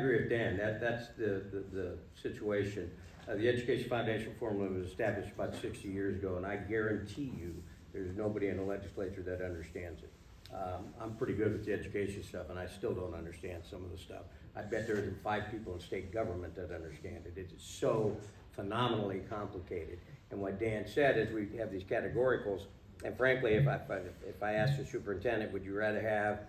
agree with Dan. That's the situation. The Education Foundation formula was established about 60 years ago, and I guarantee you there's nobody in the legislature that understands it. I'm pretty good with the education stuff, and I still don't understand some of the stuff. I bet there isn't 5 people in state government that understand it. It's so phenomenally complicated. And what Dan said is we have these categoricals, and frankly, if I asked the superintendent, would you rather have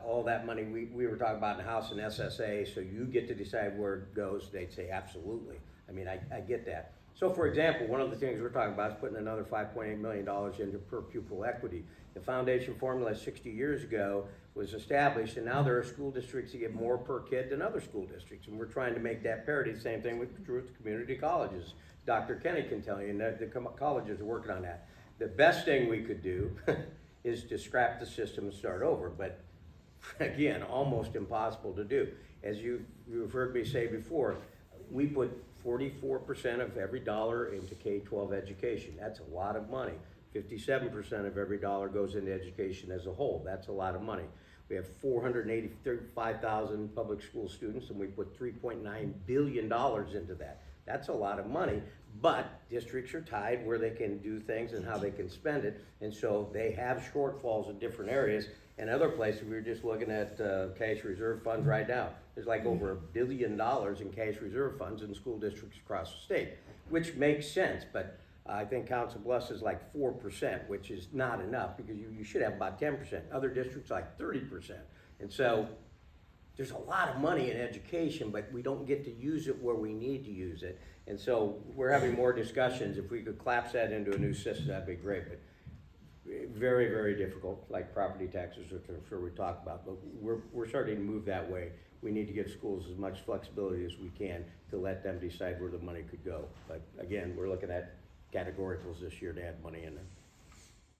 all that money we were talking about in the House and SSA, so you get to decide where it goes, they'd say absolutely. I mean, I get that. So for example, one of the things we're talking about is putting another $5.8 million into per pupil equity. The foundation formula 60 years ago was established, and now there are school districts that get more per kid than other school districts, and we're trying to make that parity. Same thing with community colleges. Dr. Kenny can tell you, and the colleges are working on that. The best thing we could do is to scrap the system and start over, but again, almost impossible to do. As you've heard me say before, we put 44% of every dollar into K-12 education. That's a lot of money. 57% of every dollar goes into education as a whole. That's a lot of money. We have 485,000 public school students, and we put $3.9 billion into that. That's a lot of money, but districts are tied where they can do things and how they can spend it, and so they have shortfalls in different areas. And other places, we were just looking at cash reserve funds right now. There's like over $1 billion in cash reserve funds in school districts across the state, which makes sense, but I think Council Bluffs is like 4%, which is not enough because you should have about 10%. Other districts like 30%. And so there's a lot of money in education, but we don't get to use it where we need to use it. And so we're having more discussions. If we could collapse that into a new system, that'd be great. But very, very difficult, like property taxes, which I'm sure we talk about. But we're starting to move that way. We need to give schools as much flexibility as we can to let them decide where the money could go. But again, we're looking at categoricals this year to add money in there.